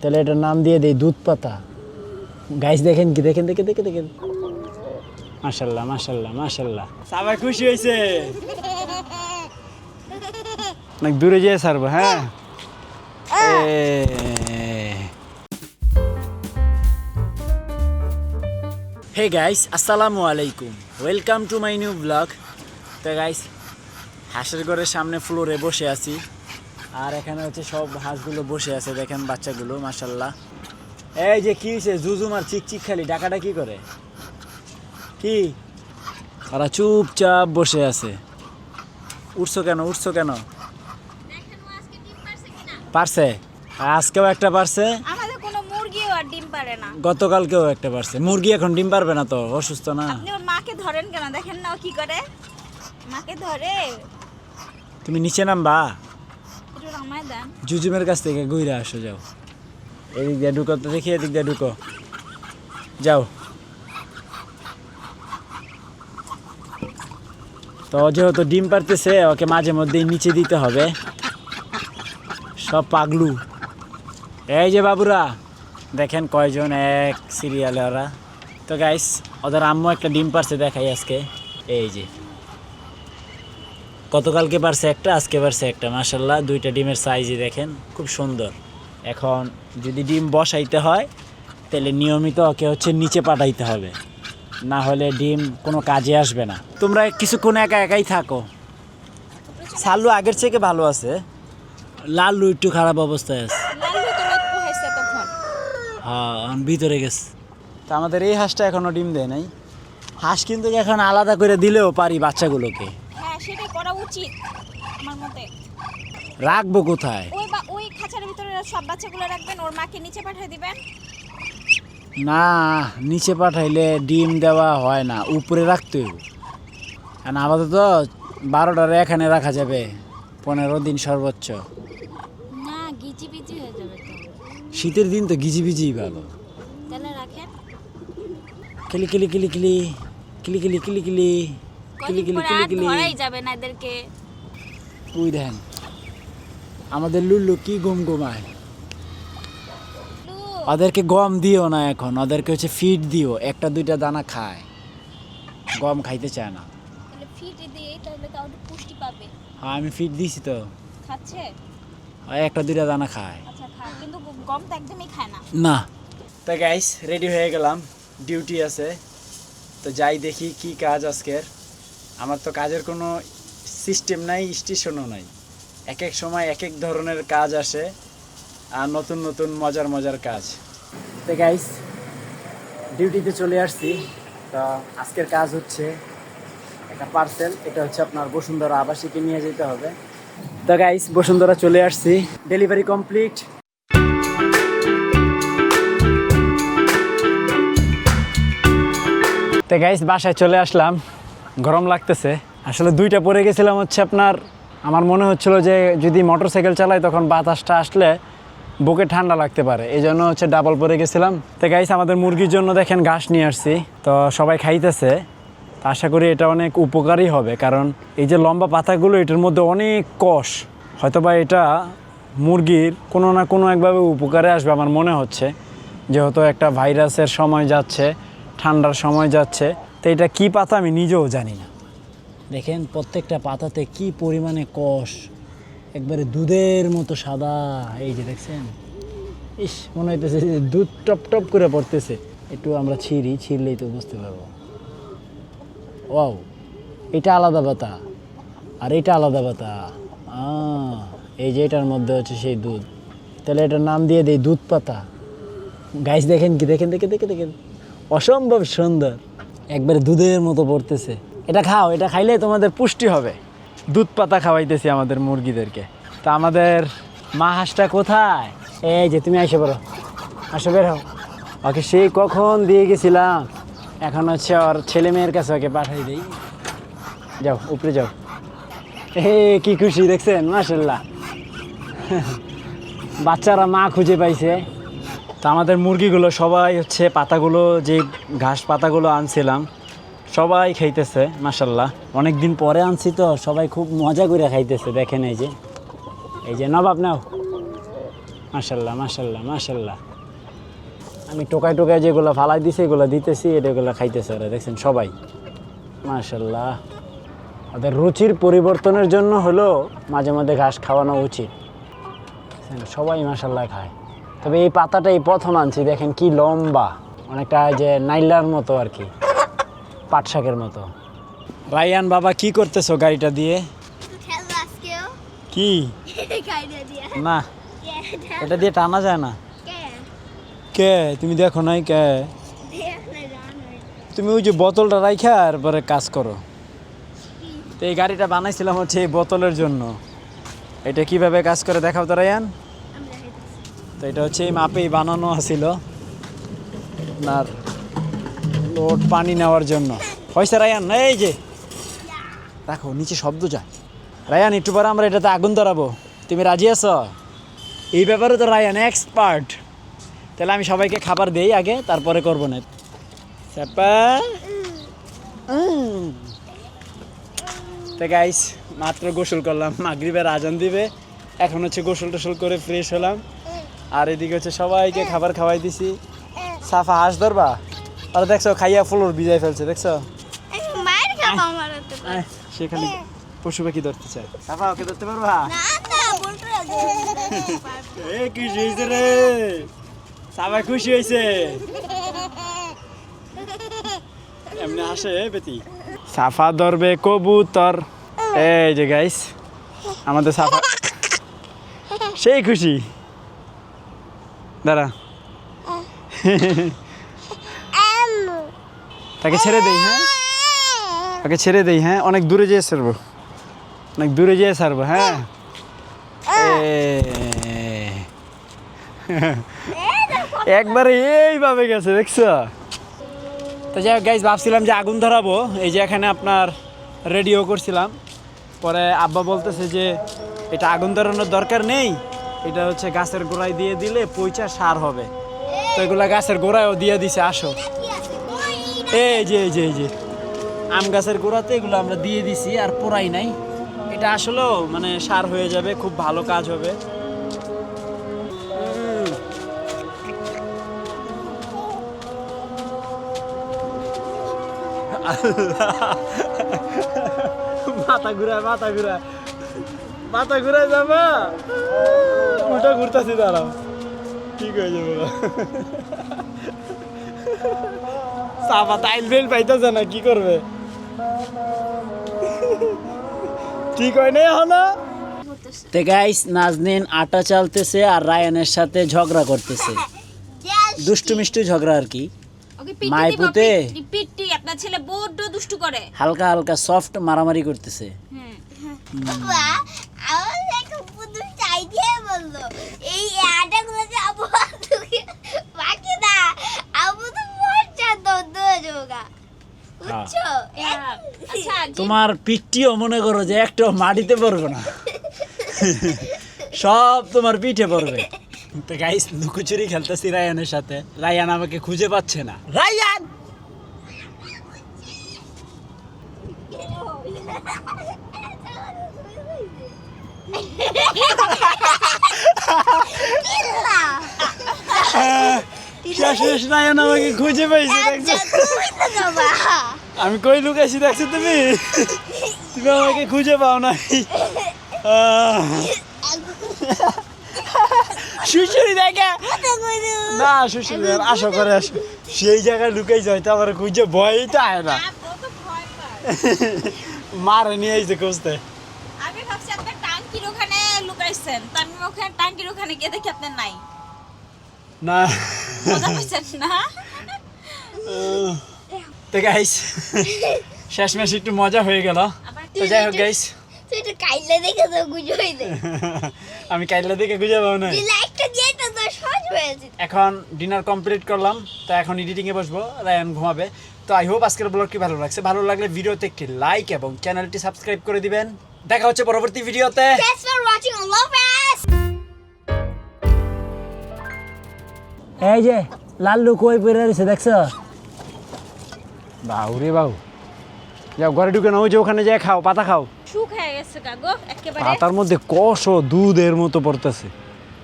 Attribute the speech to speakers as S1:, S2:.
S1: তাহলে এটার নাম দিয়ে দেই দুধ পাতা। গাইস দেখেন কি, দেখেন দেখেন দেখেন দেখেন, মাশাল্লাহ মাশাল্লাহ মাশাল্লাহ। সবাই খুশি হয়েছে, অনেক দূরে যেয়ে ছাড়বো। হ্যাঁ হে গাইস, আসসালামু আলাইকুম, welcome to my new blog. তো গাইস, হাঁসের ঘরের সামনে ফ্লোরে বসে আছি, আর এখানে হচ্ছে সব হাঁসগুলো বসে আছে, দেখেন বাচ্চাগুলো মাশাল্লাহ। এই যে কি হয়েছে, জুজুমার চিকচিক খালি ডাকাটা কি করে, কি ওরা চুপচাপ বসে আছে। উঠছো কেন, উঠছো কেন? পারছে, আজকেও একটা পারছে,
S2: আমাদের কোনো মুরগিও আর ডিম পারে না।
S1: গতকালকেও একটা পারছে। মুরগি এখন ডিম পারবে না, তো অসুস্থ না।
S2: আপনি ওর মাকে ধরেন কেন, দেখেন না ও কি করে, মাকে ধরে।
S1: তুমি নিচে নামবা,
S2: একটু নামায় দেন।
S1: জুজুমের কাছ থেকে ঘুরে আসো, যাও এদিক দিয়ে ঢুকো, তো দেখি এদিক দিয়ে ঢুকো, যাও। তো যেহেতু ডিম পারতেছে, ওকে মাঝে মধ্যেই নিচে দিতে হবে। সব পাগলু। এই যে বাবুরা, দেখেন কয়জন এক সিরিয়ালে ওরা। তো গাইস, ওদের আম্মু একটা ডিম পারছে, দেখাই আজকে। এই যে গতকালকে পারছে একটা, আজকে পারছে একটা, মাশাল্লাহ। দুইটা ডিমের সাইজই দেখেন, খুব সুন্দর। এখন যদি ডিম বসাইতে হয় তাহলে নিয়মিত ওকে হচ্ছে নিচে পাঠাইতে হবে, না হলে ডিম কোনো কাজে আসবে না। তোমরা কিছুক্ষণ একা একাই থাকো। সাল্লু আগের থেকে ভালো আছে, লাল্লু একটু খারাপ অবস্থায় আছে।
S2: লালু তো রোদ পোহাইছে তখন।
S1: হ্যাঁ, ভিতরে গেছে। তা আমাদের এই হাঁসটা এখনো ডিম দেয় নাই। হাঁস কিন্তু এখন আলাদা করে দিলেও পারি বাচ্চাগুলোকে।
S2: হ্যাঁ, সেটাই করা উচিত আমার মতে।
S1: রাখবো কোথায়?
S2: ওই খাঁচার ভিতরে সব বাচ্চাগুলো রাখবেন, ওর মাকে নিচে পাঠিয়ে দিবেন।
S1: না, নিচে পাঠাইলে ডিম দেওয়া হয় না, উপরে রাখতে হবে। আর আপাতত 12টার এখানে রাখা যাবে, 15 দিন সর্বোচ্চ।
S2: না, গিজি বিজি হয়ে যাবে তো।
S1: শীতের দিন তো গিজিবিজি ভালো।
S2: তাহলে রাখেন।
S1: কিলি কিলি কিলি কিলি কিলি কিলি কিলি কিলি কিলি
S2: কদিন
S1: কিলি
S2: পরে
S1: কিলি
S2: আর
S1: কিলি।
S2: ধরাই যাবে না এদেরকে।
S1: ওই দেখেন আমাদের লুল্লু কি ঘুম ঘুমায়। ওদেরকে গম দিও না এখন, ওদেরকে হচ্ছে ফিড দিও, একটা দুইটা দানা খায়, গম খাইতে চায় না।
S2: তাহলে ফিট দিয়ে তাহলে তাও একটু পুষ্টি পাবে।
S1: হ্যাঁ, আমি ফিড দিছি তো,
S2: খাচ্ছে?
S1: একটা দুইটা দানা খায়
S2: আচ্ছা, খায়, কিন্তু গম তো একদমই খায় না।
S1: না। তো গাইস, রেডি হয়ে গেলাম, ডিউটি আছে। তো যাই দেখি কি কাজ আজকের। আমার তো কাজের কোনো সিস্টেম নাই, স্টেশনও নাই। এক এক সময় এক এক ধরনের কাজ আসে, আর নতুন নতুন মজার মজার কাজ। তো গাইস, ডিউটিতে চলে আসছি। তো আজকের কাজ হচ্ছে একটা পার্সেল, এটা হচ্ছে আপনার বসুন্ধরা আবাসিকে নিয়ে যেতে হবে। তো গাইস, বসুন্ধরা চলে আসছি, ডেলিভারি কমপ্লিট। তো গাইস, বাসায় চলে আসলাম, গরম লাগতেছে। আসলে দুইটা পরে গেছিলাম হচ্ছে আপনার, আমার মনে হচ্ছিল যে যদি মোটরসাইকেল চালাই তখন বাতাসটা আসলে বুকে ঠান্ডা লাগতে পারে, এই জন্য হচ্ছে ডাবল পরে গেছিলাম। তো গাইস, আমাদের মুরগির জন্য দেখেন ঘাস নিয়ে আসছি, তো সবাই খাইতেছে। আশা করি এটা অনেক উপকারী হবে, কারণ এই যে লম্বা পাতাগুলো, এটার মধ্যে অনেক কষ, হয়তোবা এটা মুরগির কোনো না কোনো একভাবে উপকারে আসবে আমার মনে হচ্ছে, যেহেতু একটা ভাইরাসের সময় যাচ্ছে, ঠান্ডার সময় যাচ্ছে। তো এটা কী পাতা আমি নিজেও জানি না। দেখেন প্রত্যেকটা পাতাতে কি পরিমাণে কষ, একবারে দুধের মতো সাদা। এই যে দেখছেন, ইস, মনে হইতেছে যে দুধ টপ টপ করে পড়তেছে। একটু আমরা ছিঁড়লেই তো বুঝতে পারবো। ওয়াও, এটা আলাদা পাতা আর এটা আলাদা পাতা। এই যে এটার মধ্যে হচ্ছে সেই দুধ, তাহলে এটার নাম দিয়ে দেই দুধ পাতা। গাইস দেখেন কি, দেখেন দেখে দেখে দেখেন, অসম্ভব সুন্দর, একবারে দুধের মতো পড়তেছে। এটা খাও, এটা খাইলে তোমাদের পুষ্টি হবে। দুধ পাতা খাওয়াইতেছি আমাদের মুরগিদেরকে। তা আমাদের মা হাঁসটা কোথায়? এই যে তুমি আসে পড়ো, আসো, বের হও। ওকে সেই কখন দিয়ে গেছিলাম, এখন হচ্ছে ওর ছেলে মেয়ের কাছে ওকে পাঠাই দিই। যাও, উপরে যাও। কি খুশি দেখছেন, মাশাআল্লাহ। বাচ্চারা মা খুঁজে পাইছে। তো আমাদের মুরগিগুলো সবাই হচ্ছে পাতাগুলো, যে ঘাস পাতাগুলো আনছিলাম, সবাই খাইতেছে মাশাআল্লাহ। অনেক দিন পরে আনছি তো সবাই খুব মজা করে খাইতেছে। দেখেন এই যে নবাব, নাও মাশাল্লাহ মাশাল্লাহ মাশাল্লাহ। আমি টোকায় টোকায় যেগুলো ফালাই দিছি এগুলো দিতেছি, এগুলো খাইতেছে ওরা, দেখছেন সবাই। মাশাল্লাহ, ওদের রুচির পরিবর্তনের জন্য হলো মাঝে মধ্যে ঘাস খাওয়ানো উচিত। দেখছেন, সবাই মাশাল্লাহ খায়। তবে এই পাতাটা এই প্রথম আনছি, দেখেন কি লম্বা, অনেকটা যে নাইলার মতো আর কি, পাট শাকের মতো। রায়ান বাবা কি করতেছো গাড়িটা দিয়ে?
S2: খেলবো আজকেও
S1: কি
S2: গাইডা দিয়া
S1: না, এটা দিয়ে টানা যায় না।
S2: কে
S1: কে তুমি দেখো নাই কে?
S2: দেখ না জানো
S1: তুমি ওই যে বোতলটা রাইখা আর পরে কাজ করো। তো এই গাড়িটা বানাইছিলাম হচ্ছে এই বোতলের জন্য। এটা কিভাবে কাজ করে দেখাও তো রায়ান।
S2: আমরা হেঁটেছি
S1: তো এটা হচ্ছে এই মাপেই বানানো আছিল আপনার লোড পানি নেওয়ার জন্য। হয়েছে রায়ান, এই যে দেখো নিচে শব্দ যায়। রায়ান একটু পরে আমরা এটাতে আগুন ধরাবো, তুমি রাজি আছো? এই ব্যাপারে তো রায়ান এক্সপার্ট। তাহলে আমি সবাইকে খাবার দেই আগে, তারপরে করবো না। চাপা তো গাইস, মাত্র গোসল করলাম, মাগরিবের আজান দিবে, এখন হচ্ছে গোসল টোসল করে ফ্রেশ হলাম। আর এদিকে হচ্ছে সবাইকে খাবার খাওয়াই দিছি। সাফা হাঁস ধরবা? আর দেখছো খাইয়া ফ্লোর ভিজাই ফেলছে, দেখছো?
S2: মার খাবো আমার তো
S1: আয়, সে খালি পশু পাখি ধরতে চায়। সাফা ওকে ধরতে পারবা?
S2: না না বলতে
S1: এ খুশি হয়েছে রে, সাফা খুশি হয়েছে। এমনি হাসে বেটি। সাফা ধরবে কবুতর। এই যে গাইস, আমাদের সাফা সেই খুশি। দাঁড়া, তাকে ছেড়ে দেই। হ্যাঁ, তাকে ছেড়ে দেই। হ্যাঁ, অনেক দূরে যেয়ে ছাড়বো, অনেক দূরে যেয়ে ছাড়বো। হ্যাঁ, একবারে এইভাবে গেছে, দেখছো? তো যাই হোক গাইস, ভাবছিলাম যে আগুন ধরাবো, এই যে এখানে আপনার রেডিও করছিলাম। পরে আব্বা বলতেছে যে এটা আগুন ধরানোর দরকার নেই, এটা হচ্ছে গাছের গোড়ায় দিয়ে দিলে পয়চা সার হবে। তো এগুলা গাছের গোড়ায়ও দিয়ে দিছে। আসো, এই যে এই যে এই যে আম গাছের গোড়াতে এগুলো আমরা দিয়ে দিছি, আর পোড়াই নাই। এটা আসলেও মানে সার হয়ে যাবে, খুব ভালো কাজ হবে। মাথা ঘুরায়, মাথা ঘুরায়, মাথা ঘুরায় যাবা, উল্টা ঘুরতেছি, দাঁড়াও, ঠিক হয়ে যাবে। সাফা তাইল বেল পাইতেছে না, কি করবে? ঠিক হয় নাই এখনো। তো গাইস, নাজনীন আটা চালতেছে আর রায়ানের সাথে ঝগড়া করতেছে, দুষ্টু মিষ্টু ঝগড়া আর কি।
S2: ওকে
S1: মাইপুতে
S2: পিটি আপনার ছেলে বড্ড দুষ্টু করে।
S1: হালকা হালকা সফট মারামারি করতেছে।
S2: বাবা আমার একটা পুতুল চাই দিয়ে বললো এই আটাগুলো যে আবু বাকি না আবু তো মরচা দদ যোগা বুঝছো? আচ্ছা
S1: তোমার পিঠটিও মনে করো যে একটা মাটিতে পড়বে না, সব তোমার পিঠে পড়বে। তো গাইস, লুকোচুরি খেলতেছি রায়ানের সাথে। রায়ান আমাকে খুঁজে পাচ্ছে না। রায়ান, শেষ রায়ান আমাকে খুঁজে পাইছে, দেখছো? আমি কই লুকাইছি, দেখছো তুমি? তুমি আমাকে খুঁজে পাও নাই। শুশুরি দেখে না, শুশুরি আসো করে আসো, সেই জায়গায় লুকাইছে, হয়তো আমার খুঁজে ভয়ই তো আয় না। মারে নিয়ে আইছে খুঁজতে।
S2: আমি ভাবছি আপনার টাঙ্কির ওখানে লুকাইছেন, তো আমি ওখানে টাঙ্কির ওখানে গিয়ে দেখি আপনার নাই।
S1: না
S2: মজা পাচ্ছেন না?
S1: তো গাইস, শেষমেশ একটু মজা হয়ে গেল। তো যাই হোক গাইস,
S2: তুই তো কাইলে দেখে তো গুজো হই দে।
S1: আমি কাইলা দিকে খুঁজে পাও না।
S2: তুই লাইটটা দিয়ে তো তোর সহজ হয়েছে।
S1: এখন ডিনার কমপ্লিট করলাম, তো এখন এডিটিংয়ে বসবো, রায়ান ঘুমাবে। তো আই হোপ আজকের ব্লগটি ভালো লাগছে। ভালো লাগলে ভিডিওতে একটি লাইক এবং চ্যানেলটি সাবস্ক্রাইব করে দিবেন। দেখা হচ্ছে পরবর্তী ভিডিওতে।
S2: Thanks for watching. Allah Hafiz.
S1: এই যে লাল্লু কই পড়ে রয়েছে, দেখছো? বাউ রে বাউ, যাও ঘরে ঢুকে নাও, যে ওখানে যায় খাও, পাতা খাও।
S2: শুকায় গেছে কাগো একেবারে।
S1: পাতার মধ্যে কষ দুধের মতো পড়তেছে।